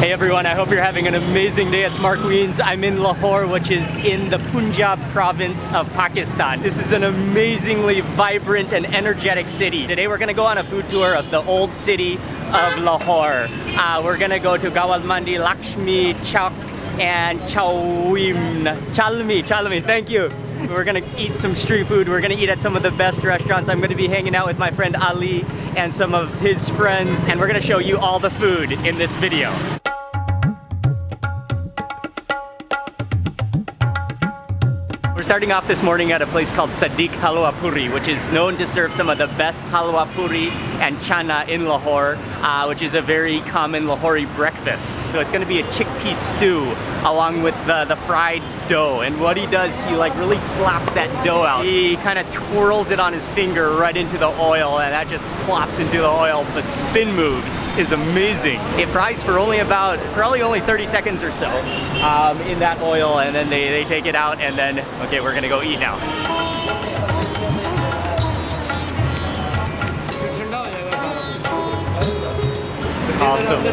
Hey everyone, I hope you're having an amazing day. It's Mark Weens. I'm in Lahore, which is in the Punjab province of Pakistan. This is an amazingly vibrant and energetic city. Today we're gonna go on a food tour of the old city of Lahore. We're gonna go to Gawal Mandi, Lakshmi Chowk, and Chalmi, thank you. We're gonna eat some street food. We're gonna eat at some of the best restaurants. I'm gonna be hanging out with my friend Ali and some of his friends, and we're gonna show you all the food in this video. We're starting off this morning at a place called Sadiq Halwa Puri, which is known to serve some of the best halwa puri and chana in Lahore, which is a very common Lahori breakfast. So it's gonna be a chickpea stew along with the fried dough. And what he does, he like really slaps that dough out. He kind of twirls it on his finger right into the oil, and that just plops into the oil. The spin move is amazing. It fries for probably only 30 seconds or so in that oil, and then they take it out, and then, okay, we're gonna go eat now. Awesome.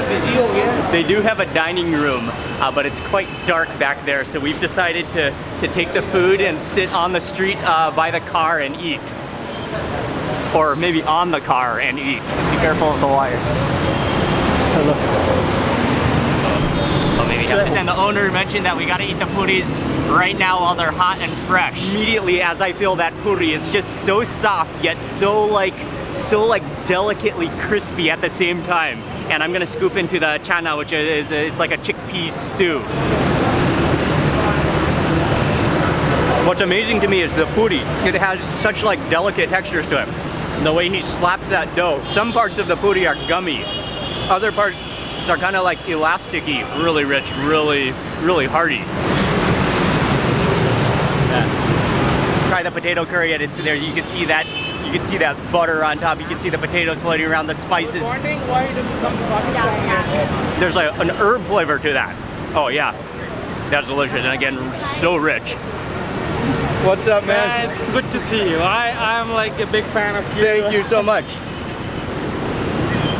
They do have a dining room, but it's quite dark back there, so we've decided to take the food and sit on the street by the car and eat. Or maybe on the car and eat. Be careful of the wire. Oh, maybe not. And the owner mentioned that we gotta eat the puris right now while they're hot and fresh. Immediately as I feel that puri, it's just so soft yet so delicately crispy at the same time. And I'm gonna scoop into the chana, which is it's like a chickpea stew. What's amazing to me is the puri. It has such like delicate textures to it. The way he slaps that dough. Some parts of the puri are gummy. Other parts are kind of like elasticy, really rich, really hearty. Yeah. Try the potato curry, and it's there. You can see that butter on top. You can see the potatoes floating around, the spices. Why did you come to Pakistan? There's like an herb flavor to that. Oh yeah, that's delicious, and again, so rich. What's up, man? It's good to see you. I'm like a big fan of you. Thank you so much.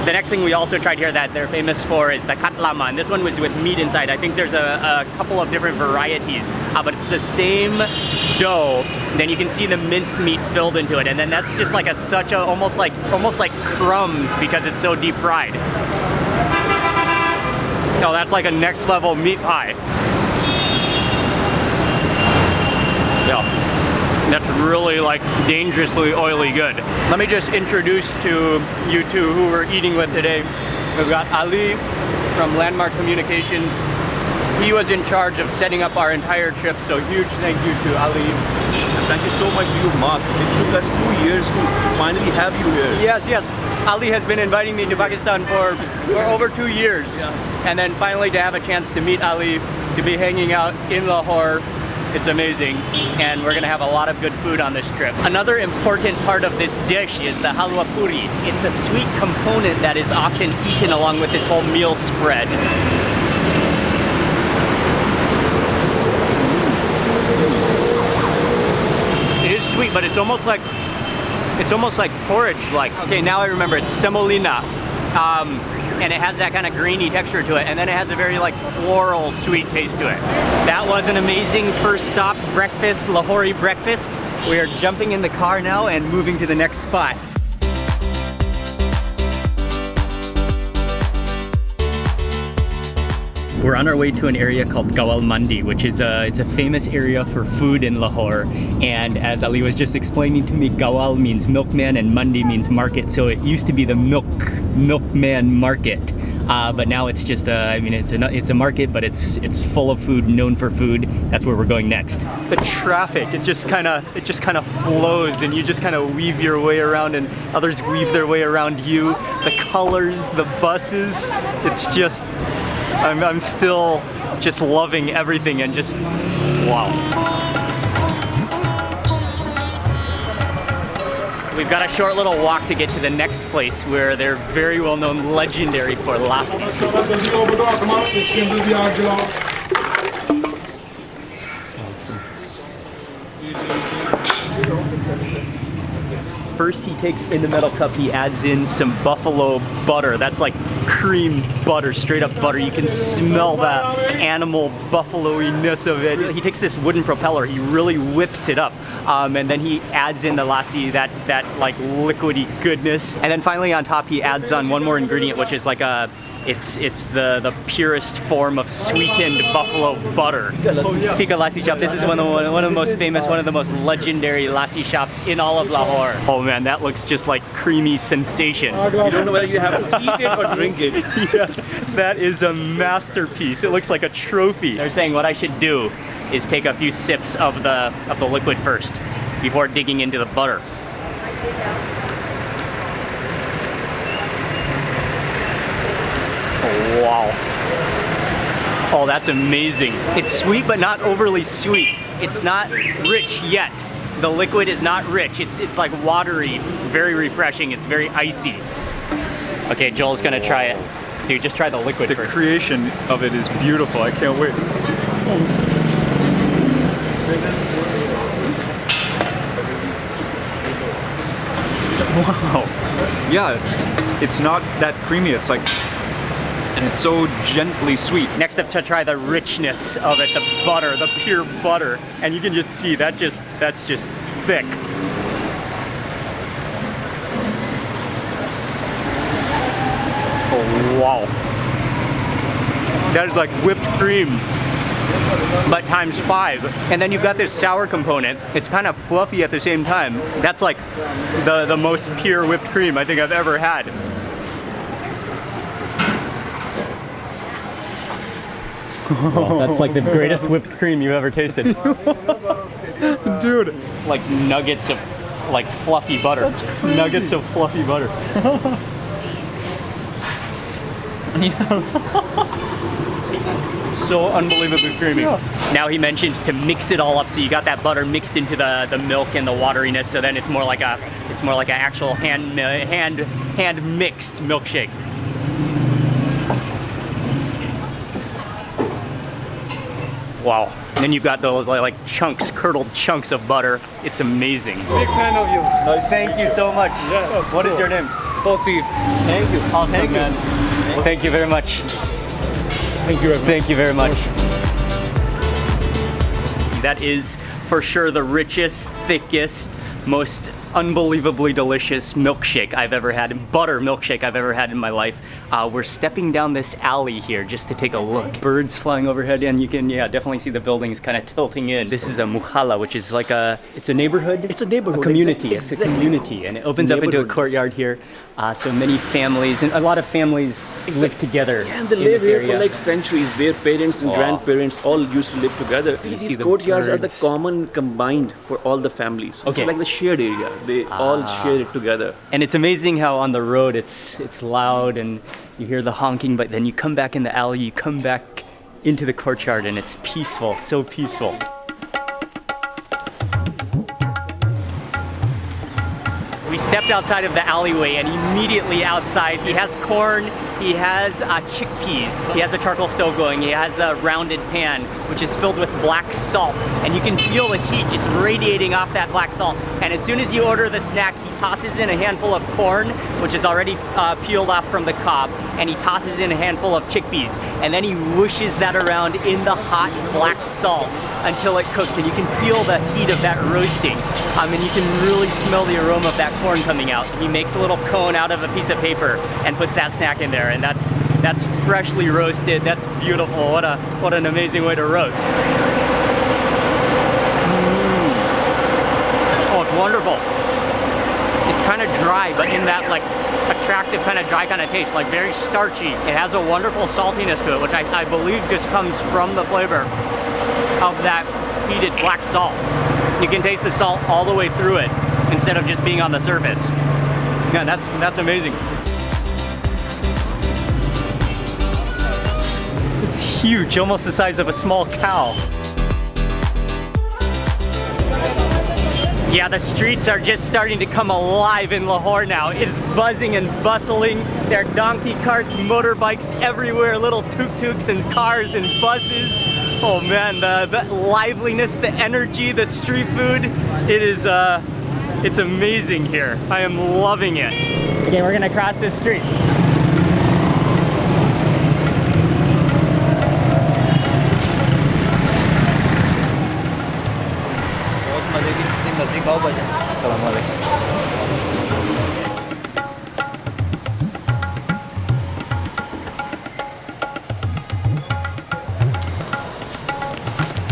The next thing we also tried here that they're famous for is the katlama, and this one was with meat inside. I think there's a couple of different varieties, but it's the same dough. Then you can see the minced meat filled into it, and then that's just like almost like crumbs because it's so deep fried. Oh, that's like a next level meat pie. Yeah, that's really like dangerously oily good. Let me just introduce to you two who we're eating with today. We've got Ali from Landmark Communications. He was in charge of setting up our entire trip, so huge thank you to Ali. Thank you so much to you, Mark. It took us 2 years to finally have you here. Yes. Ali has been inviting me to Pakistan for over 2 years. Yeah. And then finally to have a chance to meet Ali, to be hanging out in Lahore. It's amazing, and we're gonna have a lot of good food on this trip. Another important part of this dish is the halwa puris. It's a sweet component that is often eaten along with this whole meal spread. It is sweet, but it's almost like porridge-like. Okay, now I remember, it's semolina. And it has that kind of grainy texture to it, and then it has a very like floral sweet taste to it. That was an amazing first stop breakfast, Lahori breakfast. We are jumping in the car now and moving to the next spot. We're on our way to an area called Gawal Mandi, which is it's a famous area for food in Lahore. And as Ali was just explaining to me, Gawal means milkman and Mandi means market. So it used to be the milkman market, but now it's just it's a market, but it's full of food, known for food. That's where we're going next. The traffic, it just kind of flows, and you just kind of weave your way around, and others weave their way around you. The colors, the buses, it's just. I'm still just loving everything and just, wow. We've got a short little walk to get to the next place where they're very well known, legendary for lassi. Awesome. first he takes in the metal cup, he adds in some buffalo butter. That's like cream butter, straight up butter. You can smell that animal buffalo-iness of it. He takes this wooden propeller, he really whips it up, and then he adds in the lassi, that like liquidy goodness. And then finally on top he adds on one more ingredient, which is like a, it's the purest form of sweetened buffalo butter. Fika lassi shop. This is one of the most famous, one of the most legendary lassi shops in all of Lahore. Oh man, that looks just like creamy sensation. You don't know whether you have to eat it or drink it. Yes, that is a masterpiece. It looks like a trophy. They're saying what I should do is take a few sips of the liquid first before digging into the butter. Oh, wow. Oh, that's amazing. It's sweet, but not overly sweet. It's not rich yet. The liquid is not rich. It's like watery, very refreshing. It's very icy. Okay, Joel's gonna try it. Dude, just try the liquid first. The creation of it is beautiful. I can't wait. Wow. Yeah, it's not that creamy. It's like, and it's so gently sweet. Next up to try the richness of it, the butter, the pure butter. And you can just see that's just thick. Oh, wow. That is like whipped cream, but times 5. And then you've got this sour component. It's kind of fluffy at the same time. That's like the most pure whipped cream I think I've ever had. Oh, that's like the greatest whipped cream you've ever tasted. Dude. Like nuggets of like fluffy butter. Nuggets of fluffy butter. So unbelievably creamy. Yeah. Now he mentioned to mix it all up, so you got that butter mixed into the milk and the wateriness, so then it's more like an actual hand mixed milkshake. Wow. And then you've got those like chunks, curdled chunks of butter. It's amazing. Big fan of you. Thank you so much. Yeah, what is your name? Tosi. Thank you. Awesome, Thank you. man. Thank you very much. Thank you. Thank you very much. That is for sure the richest, thickest, most unbelievably delicious milkshake I've ever had, butter milkshake I've ever had in my life. We're stepping down this alley here just to take a look. Birds flying overhead, and you can definitely see the buildings kind of tilting in. This is a muhalla, which is like it's a neighborhood? It's a neighborhood. A community, Exactly. It's a community, and it opens up into a courtyard here. So many families, and a lot of families live together Yeah, and they in live this here area. for like centuries. Their parents and Wow. grandparents all used to live together. You see These the courtyards are the birds. common combined for all the families. Okay. It's like the shared area. They all share it together. And it's amazing how on the road it's loud and you hear the honking, but then you come back in the alley, you come back into the courtyard, and it's peaceful, so peaceful. We stepped outside of the alleyway, and immediately outside he has corn, he has chickpeas, he has a charcoal stove going, he has a rounded pan which is filled with black salt, and you can feel the heat just radiating off that black salt. And as soon as you order the snack, he tosses in a handful of corn, which is already peeled off from the cob, and he tosses in a handful of chickpeas, and then he whooshes that around in the hot black salt until it cooks, and you can feel the heat of that roasting, and you can really smell the aroma of that corn coming out. He makes a little cone out of a piece of paper and puts that snack in there, and that's freshly roasted. That's beautiful. What an amazing way to roast. Oh, it's wonderful. It's kind of dry, but in that like attractive kind of dry kind of taste, like very starchy. It has a wonderful saltiness to it, which I believe just comes from the flavor of that heated black salt. You can taste the salt all the way through it instead of just being on the surface. Yeah, that's amazing. It's huge, almost the size of a small cow. Yeah, the streets are just starting to come alive in Lahore now. It is buzzing and bustling. There are donkey carts, motorbikes everywhere, little tuk-tuks and cars and buses. Oh man, the liveliness, the energy, the street food, it is It's amazing here. I am loving it. Okay, we're gonna cross this street.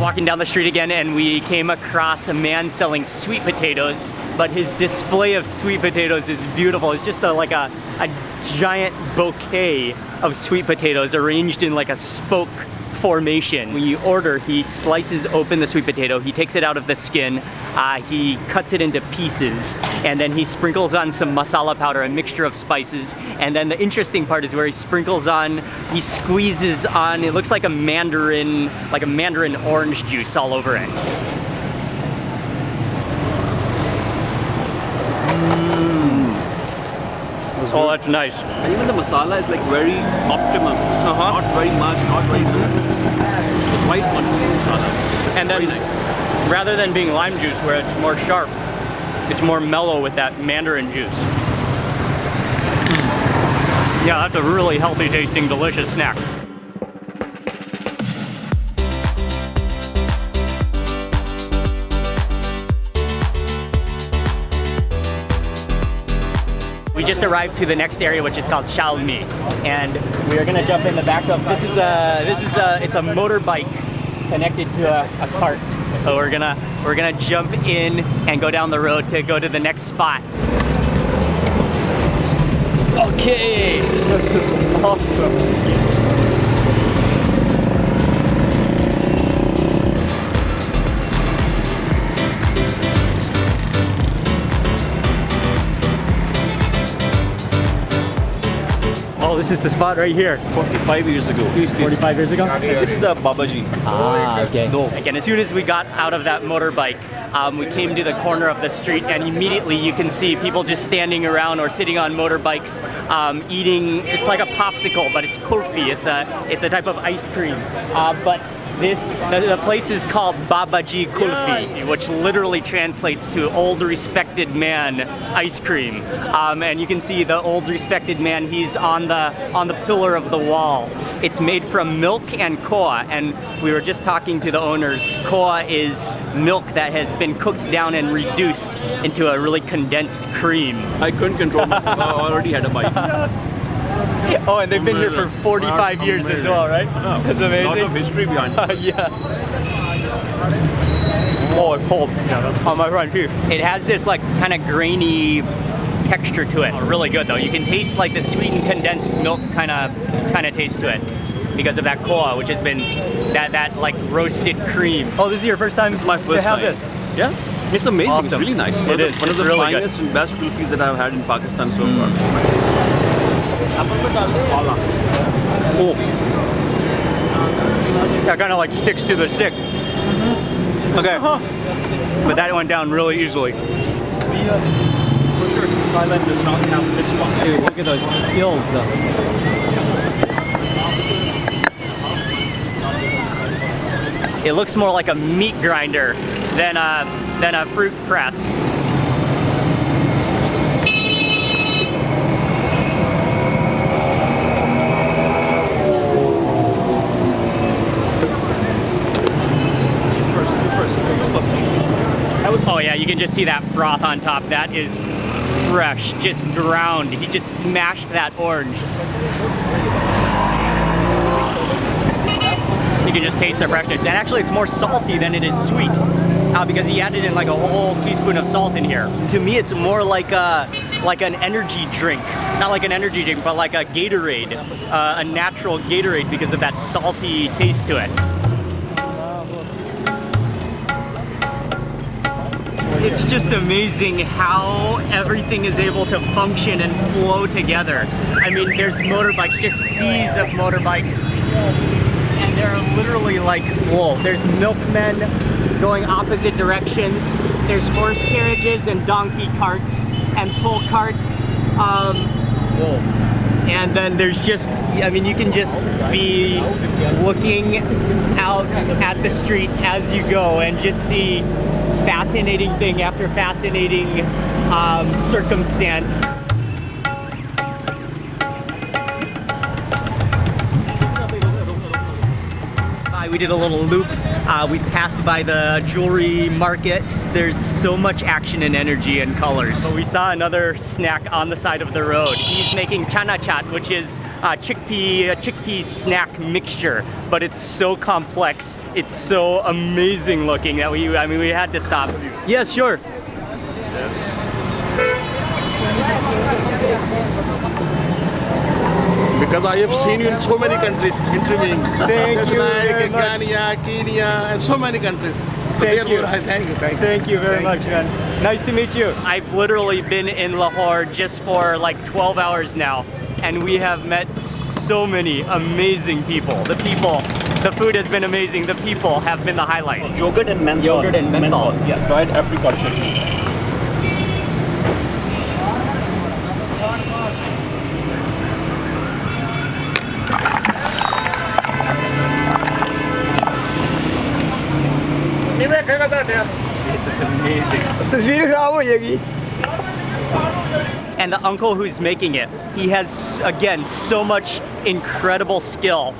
Walking down the street again, and we came across a man selling sweet potatoes, but his display of sweet potatoes is beautiful. It's just like a giant bouquet of sweet potatoes arranged in like a spoke formation. When you order, he slices open the sweet potato, he takes it out of the skin, he cuts it into pieces, and then he sprinkles on some masala powder, a mixture of spices, and then the interesting part is where he sprinkles on, he squeezes on, it looks like a mandarin orange juice all over it. Oh, that's nice. And even the masala is like very optimum. Not very much, not very little. The right quantity of masala. And then, very nice. Rather than being lime juice where it's more sharp, it's more mellow with that mandarin juice. Yeah, that's a really healthy tasting, delicious snack. We just arrived to the next area, which is called Shalmi, and we are gonna jump in the back of. It's a motorbike connected to a cart. So we're gonna jump in and go down the road to go to the next spot. Okay, this is awesome. Oh, this is the spot right here. 45 years ago. 45 years ago? This is the Babaji. Ah, okay. Again, as soon as we got out of that motorbike, we came to the corner of the street, and immediately you can see people just standing around or sitting on motorbikes, eating. It's like a popsicle, but it's kulfi. It's a type of ice cream. But the place is called Babaji Kulfi, which literally translates to old respected man ice cream. And you can see the old respected man, he's on the pillar of the wall. It's made from milk and koa, and we were just talking to the owners. Koa is milk that has been cooked down and reduced into a really condensed cream. I couldn't control myself. I already had a bite. Oh, and they've been here for 45 years as well, right? Oh, That's amazing. A lot of history behind it. Yeah. Oh, it's cold. Yeah, that's on my front too. It has this like kind of grainy texture to it. Oh, really good though. You can taste like the sweetened condensed milk kind of taste to it because of that koa, which has been that like roasted cream. Oh, this is your first time? This is my first to have time. This? Yeah. It's amazing. Awesome. It's really nice. It is. One of the really finest good. and best kulfis that I've had in Pakistan so far. Oh. That kind of like sticks to the stick. Okay. But that went down really easily. For sure, Thailand does not have this one. Dude, look at those skills though. It looks more like a meat grinder than a fruit press. Oh yeah, you can just see that froth on top. That is fresh, just ground. He just smashed that orange. You can just taste the freshness. And actually it's more salty than it is sweet because he added in like a whole teaspoon of salt in here. To me, it's more like an energy drink. Not like an energy drink, but like a Gatorade, a natural Gatorade because of that salty taste to it. It's just amazing how everything is able to function and flow together. I mean, there's motorbikes, just seas of motorbikes. And there are literally like, whoa, there's milkmen going opposite directions. There's horse carriages and donkey carts and pull carts. Whoa. And then there's just, I mean, you can just be looking out at the street as you go and just see fascinating thing after fascinating circumstance. We did a little loop. We passed by the jewelry market. There's so much action and energy and colors. But we saw another snack on the side of the road. He's making chana chat, which is a chickpea snack mixture. But it's so complex. It's so amazing looking that we had to stop. Yes, sure. Because I have seen you in so many countries interviewing. Thank you very like much. Ghana, Kenya, and so many countries. So Thank you. Thank you. Thank you very much, man. Nice to meet you. I've literally been in Lahore just for like 12 hours now, and we have met so many amazing people. The food has been amazing. The people have been the highlight. Yogurt and menthol. Yogurt and menthol. Yeah, dried apricot chutney. This is amazing. And the uncle who's making it, he has, again, so much incredible skill.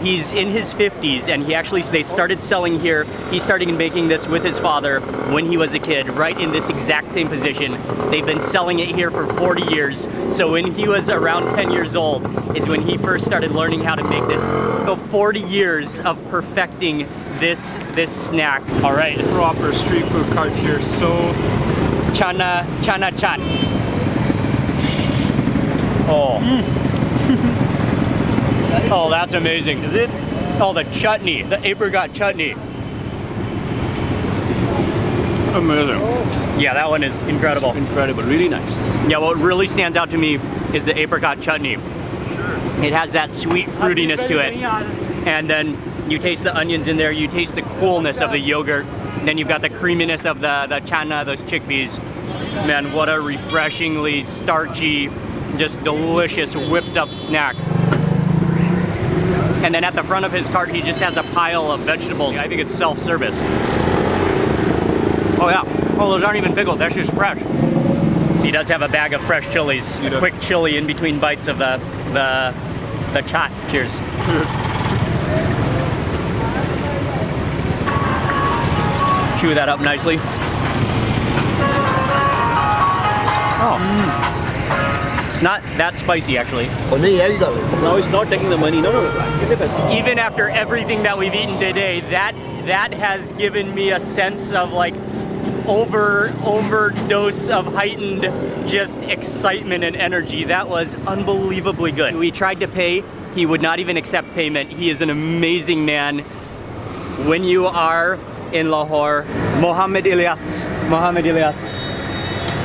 He's in his 50s, and they started selling here. He started making this with his father when he was a kid, right in this exact same position. They've been selling it here for 40 years. So when he was around 10 years old is when he first started learning how to make this. So 40 years of perfecting this snack. All right. Proper street food cart here. So Chana chat. Oh. Oh, that's amazing. Is it? Oh, the chutney, the apricot chutney. Amazing. Yeah, that one is incredible. Incredible, really nice. Yeah, what really stands out to me is the apricot chutney. It has that sweet fruitiness to it. And then you taste the onions in there, you taste the coolness of the yogurt, and then you've got the creaminess of the chana, those chickpeas. Man, what a refreshingly starchy, just delicious whipped up snack. And then at the front of his cart, he just has a pile of vegetables. I think it's self-service. Oh yeah, oh those aren't even pickled, that's just fresh. He does have a bag of fresh chilies, quick chili in between bites of the chat. Cheers. Chew that up nicely. Oh. It's not that spicy actually. Now it's not taking the money. No. Even after everything that we've eaten today, that has given me a sense of like overdose of heightened just excitement and energy. That was unbelievably good. We tried to pay. He would not even accept payment. He is an amazing man. When you are in Lahore, Mohammed Ilyas.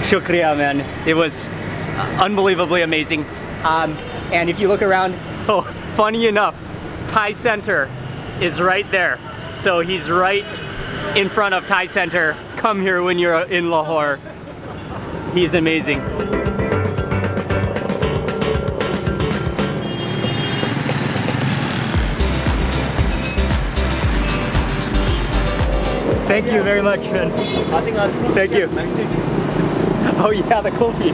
Shukriya, man. It was unbelievably amazing. And if you look around, oh, funny enough, Thai Center is right there. So he's right in front of Thai Center. Come here when you're in Lahore. He's amazing. Thank you very much, man. Thank you. Oh yeah, the coffee.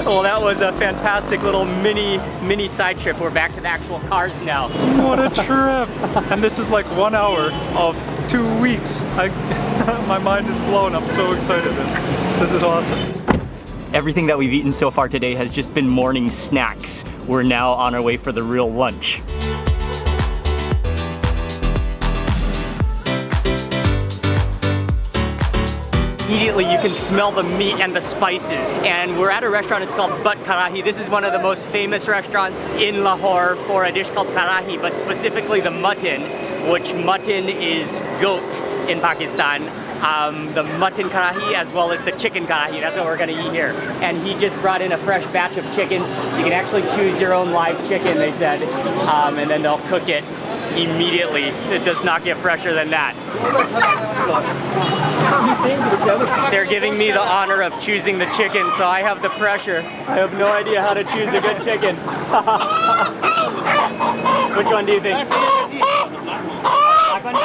Well, that was a fantastic little mini side trip. We're back to the actual cars now. what a trip! And this is like 1 hour of 2 weeks. My mind is blown. I'm so excited. This is awesome. Everything that we've eaten so far today has just been morning snacks. We're now on our way for the real lunch. Immediately you can smell the meat and the spices, and we're at a restaurant. It's called Butt Karahi. This is one of the most famous restaurants in Lahore for a dish called karahi, but specifically the mutton, which mutton is goat in Pakistan. The mutton karahi as well as the chicken karahi. That's what we're gonna eat here. And he just brought in a fresh batch of chickens. You can actually choose your own live chicken, they said, and then they'll cook it immediately. It does not get fresher than that. They're giving me the honor of choosing the chicken, so I have the pressure. I have no idea how to choose a good chicken. Which one do you think? Black one?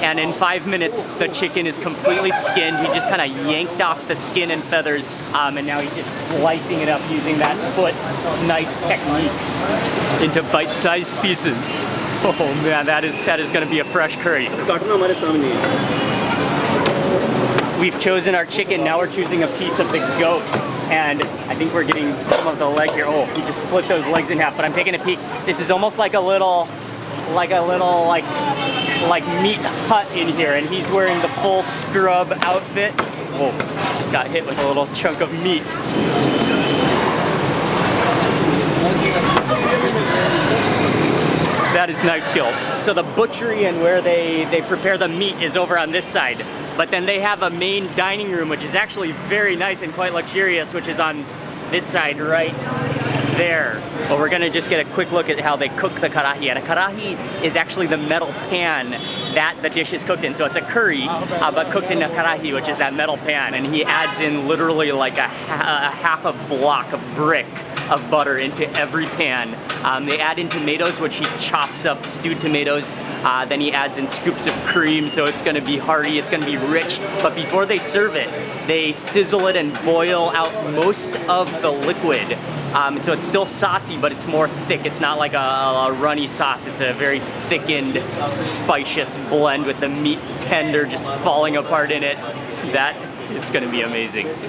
and in 5 minutes the chicken is completely skinned. He just kind of yanked off the skin and feathers, and now he's just slicing it up using that foot knife technique into bite-sized pieces. Oh man, that is going to be a fresh curry. We've chosen our chicken, now we're choosing a piece of the goat. And I think we're getting some of the leg here. Oh, he just split those legs in half, but I'm taking a peek. This is almost like a little meat hut in here, and he's wearing the full scrub outfit. Oh, just got hit with a little chunk of meat. That is knife skills. So the butchery and where they prepare the meat is over on this side. But then they have a main dining room, which is actually very nice and quite luxurious, which is on this side right there. But we're gonna just get a quick look at how they cook the karahi. And a karahi is actually the metal pan that the dish is cooked in. So it's a curry, but cooked in a karahi, which is that metal pan. And he adds in literally like a half a block of brick of butter into every pan. They add in tomatoes, which he chops up, stewed tomatoes. Then he adds in scoops of cream, so it's gonna be hearty, it's gonna be rich. But before they serve it, they sizzle it and boil out most of the liquid. So it's still saucy, but it's more thick. It's not like a runny sauce. It's a very thickened, spicious blend with the meat tender just falling apart in it. That, it's gonna be amazing. It's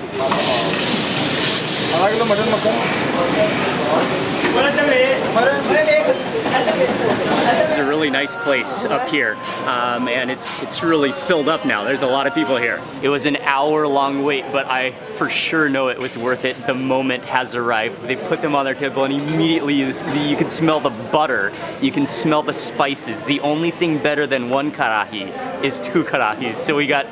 a really nice place up here, and it's really filled up now. There's a lot of people here. It was an hour-long wait, but I for sure know it was worth it. The moment has arrived. They put them on their table, and immediately you can smell the butter. You can smell the spices. The only thing better than one karahi is two karahis. So we got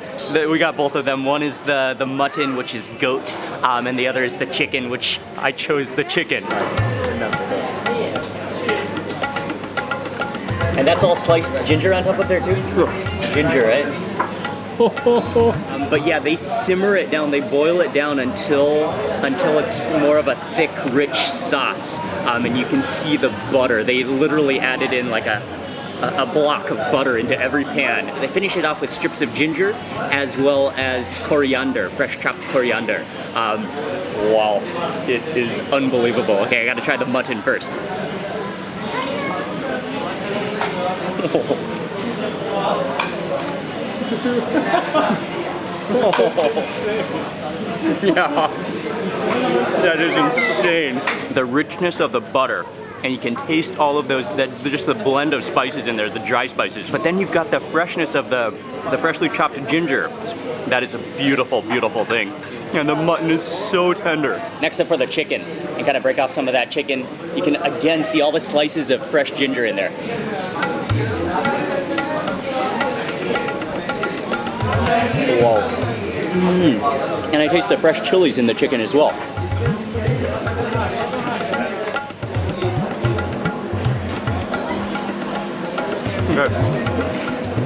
both of them. One is the mutton, which is goat, and the other is the chicken, which I chose the chicken. And that's all sliced ginger on top of there too? Sure. Ginger, right? But yeah, they simmer it down, they boil it down until it's more of a thick, rich sauce. And you can see the butter. They literally added in like a block of butter into every pan. They finish it off with strips of ginger as well as coriander, fresh chopped coriander. Wow, it is unbelievable. Okay, I gotta try the mutton first. Yeah, that is insane. The richness of the butter, and you can taste all of those, just the blend of spices in there, the dry spices. But then you've got the freshness of the freshly chopped ginger. That is a beautiful, beautiful thing. And the mutton is so tender. Next up for the chicken, and kind of break off some of that chicken. You can again see all the slices of fresh ginger in there. Wow. And I taste the fresh chilies in the chicken as well. Okay.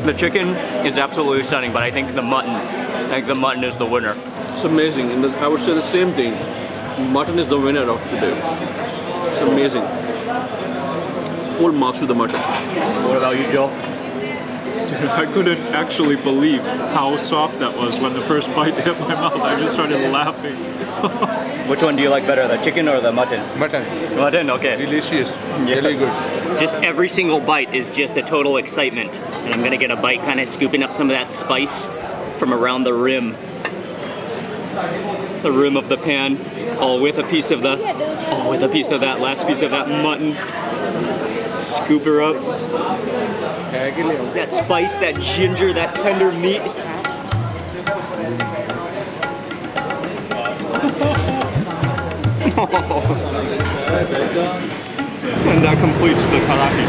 The chicken is absolutely stunning, but I think the mutton is the winner. It's amazing, and I would say the same thing. Mutton is the winner of today. It's amazing. Full marks to the mutton. What about you, Joe? I couldn't actually believe how soft that was when the first bite hit my mouth. I just started laughing. Which one do you like better, the chicken or the mutton? Mutton. Mutton, okay. Delicious. Yeah. Really good. Just every single bite is just a total excitement. And I'm gonna get a bite kind of scooping up some of that spice from around the rim. The rim of the pan, all with a piece of that last piece of that mutton. Scoop her up. That spice, that ginger, that tender meat. And that completes the karahi.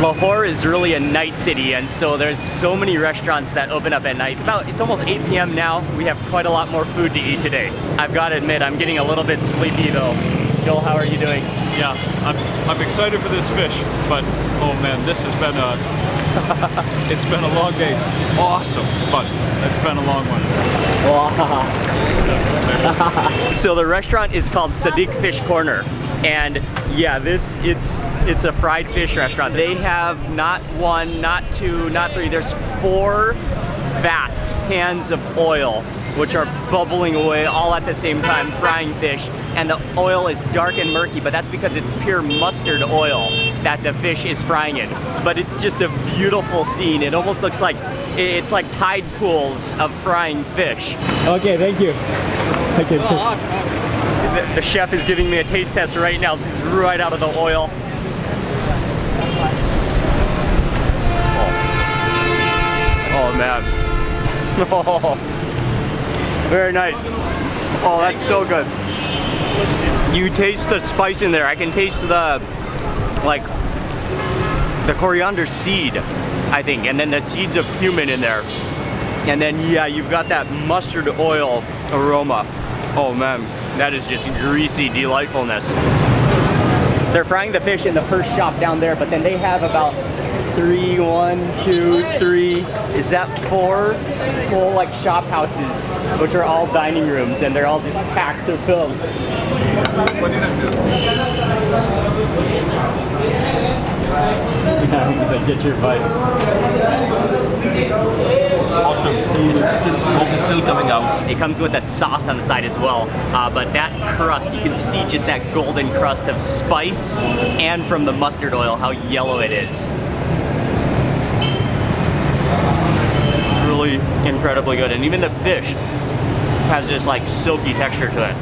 Lahore is really a night city, and so there's so many restaurants that open up at night. It's almost 8 p.m. now. We have quite a lot more food to eat today. I've got to admit, I'm getting a little bit sleepy though. Joel, how are you doing? Yeah, I'm excited for this fish, but oh man, this has been it's been a long day. Awesome, but it's been a long one. Wow. So the restaurant is called Sadiq Fish Corner, and yeah, it's a fried fish restaurant. They have not one, not two, not three. There's 4 vats, pans of oil, which are bubbling away all at the same time, frying fish. And the oil is dark and murky, but that's because it's pure mustard oil that the fish is frying in. But it's just a beautiful scene. It almost looks like it's like tide pools of frying fish. Okay, thank you. Okay. The chef is giving me a taste test right now. This is right out of the oil. Oh man. Oh, very nice. Oh, that's so good. You taste the spice in there. I can taste the coriander seed, I think, and then the seeds of cumin in there. And then yeah, you've got that mustard oil aroma. Oh man, that is just greasy delightfulness. They're frying the fish in the first shop down there, but then they have about 3, 1, 2, 3, is that 4 full like shop houses, which are all dining rooms, and they're all just packed to fill. Get your bite. Awesome. Smoke is still coming out. It comes with a sauce on the side as well, but that crust, you can see just that golden crust of spice, and from the mustard oil, how yellow it is. Really incredibly good, and even the fish has this like silky texture to it.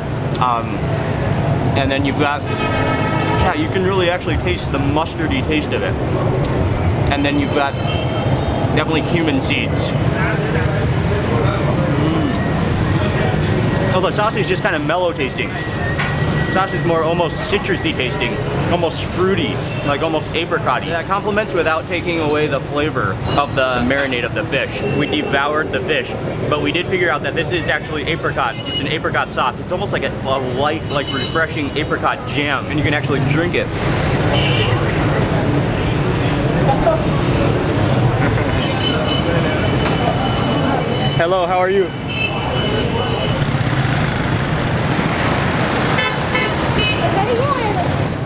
And then you've got, yeah, you can really actually taste the mustardy taste of it. And then you've got definitely cumin seeds. Oh, the sauce is just kind of mellow tasting. The sauce is more almost citrusy tasting, almost fruity, like almost apricot-y. That complements without taking away the flavor of the marinade of the fish. We devoured the fish, but we did figure out that this is actually apricot. It's an apricot sauce. It's almost like a light, like refreshing apricot jam, and you can actually drink it. Hello, how are you?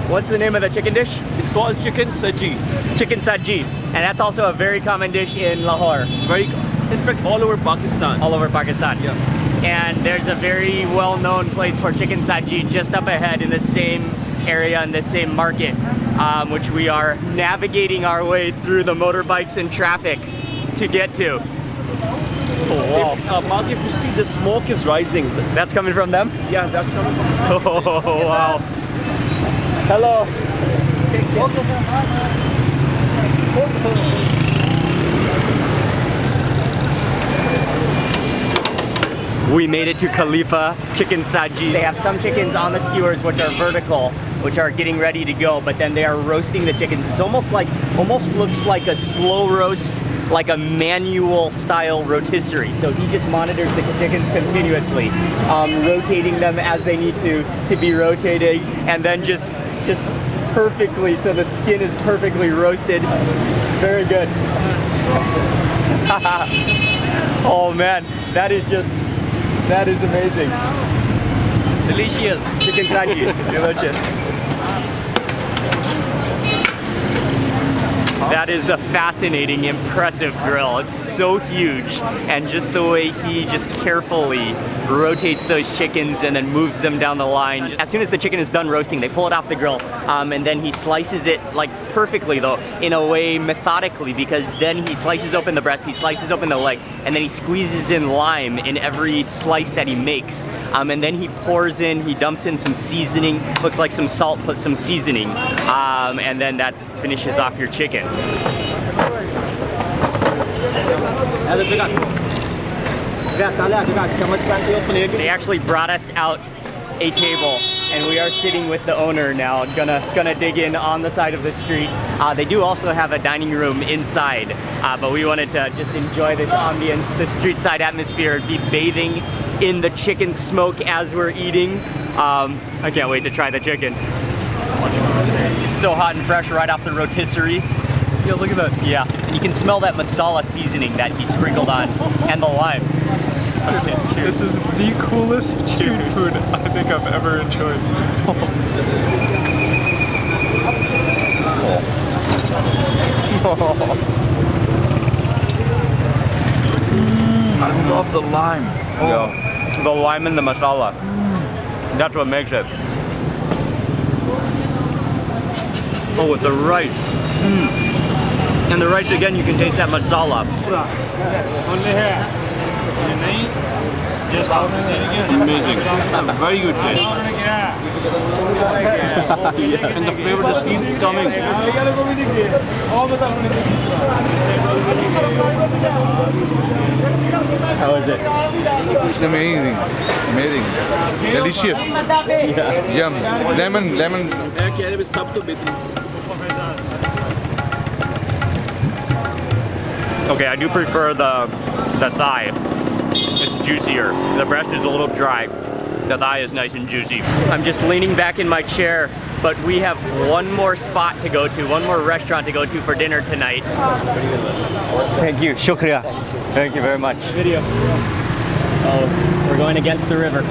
What's the name of the chicken dish? It's called chicken saji. Chicken saji. And that's also a very common dish in Lahore. In fact, all over Pakistan. All over Pakistan. Yeah. And there's a very well-known place for chicken saji just up ahead in the same area, in the same market, which we are navigating our way through the motorbikes and traffic to get to. Oh, wow. Mark, if you see the smoke is rising. That's coming from them? Yeah, that's coming from the Oh, wow. Hello. We made it to Khalifa Chicken Saji. They have some chickens on the skewers which are vertical, which are getting ready to go, but then they are roasting the chickens. It's almost looks like a slow roast, like a manual style rotisserie. So he just monitors the chickens continuously, rotating them as they need to be rotating, and then just perfectly, so the skin is perfectly roasted. Very good. Oh man, that is amazing. Delicious. Chicken saji, delicious. That is a fascinating, impressive grill. It's so huge, and just the way he just carefully rotates those chickens and then moves them down the line. As soon as the chicken is done roasting, they pull it off the grill, and then he slices it like perfectly though, in a way methodically, because then he slices open the breast, he slices open the leg, and then he squeezes in lime in every slice that he makes. And then he pours in, he dumps in some seasoning, looks like some salt plus some seasoning, and then that finishes off your chicken. They actually brought us out a table, and we are sitting with the owner now, gonna dig in on the side of the street. They do also have a dining room inside, but we wanted to just enjoy this ambience, the street side atmosphere, be bathing in the chicken smoke as we're eating. I can't wait to try the chicken. It's so hot and fresh right off the rotisserie. Yeah, look at that. Yeah, you can smell that masala seasoning that he sprinkled on, and the lime. Okay, cheers. This is the coolest street food I think I've ever enjoyed. I love the lime. Yeah. The lime and the masala. That's what makes it. Oh, with the rice. And the rice again, you can taste that masala. Amazing. Very good taste. And the flavor just keeps coming. How is it? It's amazing. Amazing. Delicious. Yum. Lemon. Okay, I do prefer the thigh. It's juicier. The breast is a little dry. The thigh is nice and juicy. I'm just leaning back in my chair, but we have one more spot to go to, one more restaurant to go to for dinner tonight. Thank you, shukriya. Thank you very much. Video. Oh, we're going against the river.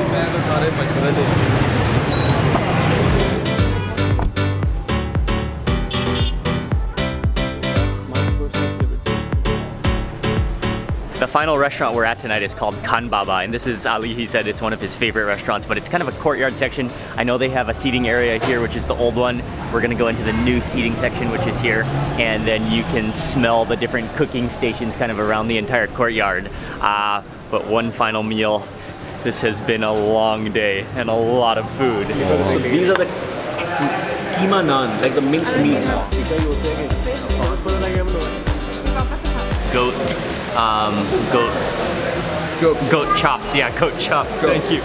The final restaurant we're at tonight is called Khan Baba, and this is Ali. He said it's one of his favorite restaurants, but it's kind of a courtyard section. I know they have a seating area here, which is the old one. We're gonna go into the new seating section, which is here, and then you can smell the different cooking stations kind of around the entire courtyard. But one final meal. This has been a long day and a lot of food. So these are the keema naan, like the minced meat. Goat chops, yeah, goat chops, thank you.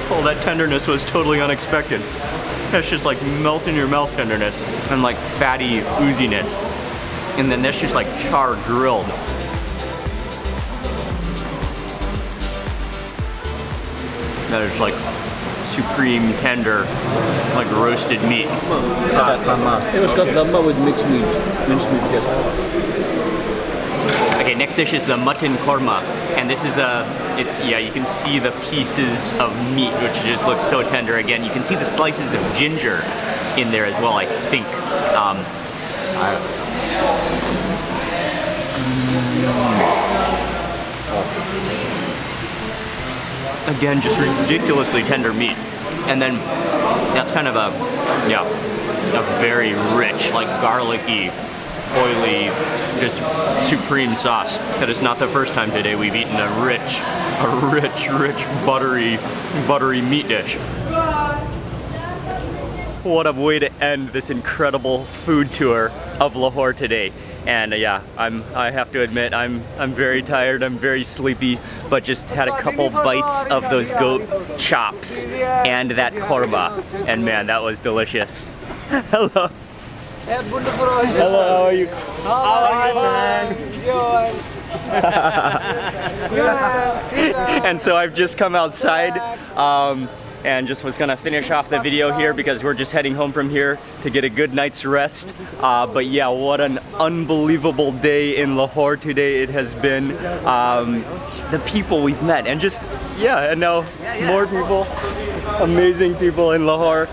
Oh, that tenderness was totally unexpected. That's just like melt in your mouth tenderness and like fatty ooziness. And then that's just like char grilled. That is like supreme tender, like roasted meat. It was got damba with minced meat, yes. Okay, next dish is the mutton korma, and this is you can see the pieces of meat, which just looks so tender. Again, you can see the slices of ginger in there as well, I think. Again, just ridiculously tender meat. And then that's kind of a very rich, like garlicky, oily, just supreme sauce. That is not the first time today we've eaten a rich, buttery meat dish. What a way to end this incredible food tour of Lahore today. And I have to admit, I'm very tired, I'm very sleepy, but just had a couple bites of those goat chops and that korma, and man, that was delicious. Hello. Hello, how are you? And so I've just come outside and just was gonna finish off the video here because we're just heading home from here to get a good night's rest. But yeah, what an unbelievable day in Lahore today it has been. The people we've met and just, and now more people, amazing people in Lahore.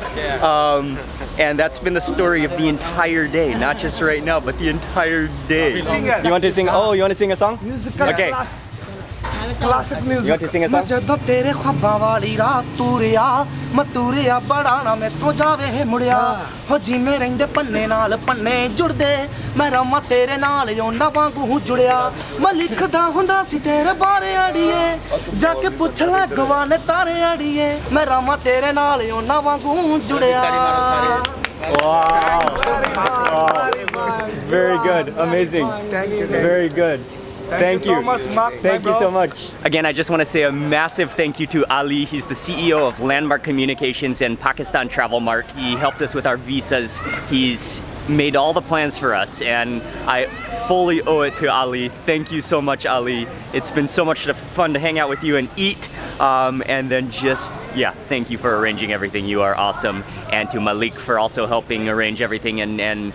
And that's been the story of the entire day, not just right now, but the entire day. You want to sing? Oh, you want to sing a song? Okay. Classic music. You want to sing a song? ਜਦੋਂ ਤੇਰੇ ਖੁਆਬਾਂ ਵਾਲੀ ਰਾਤ ਤੂਰਿਆ ਮੈਂ ਤੂਰਿਆ ਬੜਾ ਨਾ ਮੈਥੋਂ ਜਾਵੇ ਮੁੜਿਆ ਹੋ ਜਿਵੇਂ ਰਹਿੰਦੇ ਪੰਨੇ ਨਾਲ ਪੰਨੇ ਜੁੜਦੇ ਮੈਂ ਰਾਮਾ ਤੇਰੇ ਨਾਲ ਉਹਨਾਂ ਵਾਂਗੂ ਜੁੜਿਆ ਮੈਂ ਲਿਖਦਾ ਹੁੰਦਾ ਸੀ ਤੇਰੇ ਬਾਰੇ ਅੜੀਏ ਜਾ ਕੇ ਪੁੱਛ ਲੈ ਗਵਾਨੇ ਤਾਰੇ ਅੜੀਏ ਮੈਂ ਰਾਮਾ ਤੇਰੇ ਨਾਲ ਉਹਨਾਂ ਵਾਂਗੂ ਜੁੜਿਆ Wow. Very good, amazing. Very good. Thank you so much, Mark. Thank you so much. Again, I just want to say a massive thank you to Ali. He's the CEO of Landmark Communications and Pakistan Travel Mart. He helped us with our visas. He's made all the plans for us, and I fully owe it to Ali. Thank you so much, Ali. It's been so much fun to hang out with you and eat. And then just, yeah, thank you for arranging everything. You are awesome. And to Malik for also helping arrange everything and in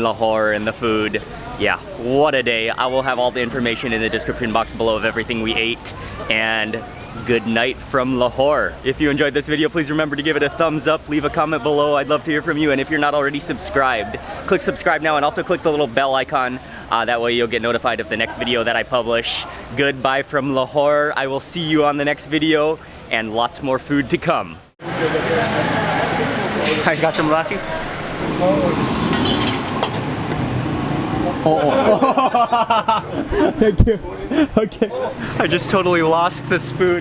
Lahore and the food. Yeah, what a day. I will have all the information in the description box below of everything we ate. And good night from Lahore. If you enjoyed this video, please remember to give it a thumbs up, leave a comment below. I'd love to hear from you. And if you're not already subscribed, click subscribe now and also click the little bell icon. That way you'll get notified of the next video that I publish. Goodbye from Lahore. I will see you on the next video and lots more food to come. I got some lassi. Oh. Thank you. Okay. I just totally lost the spoon.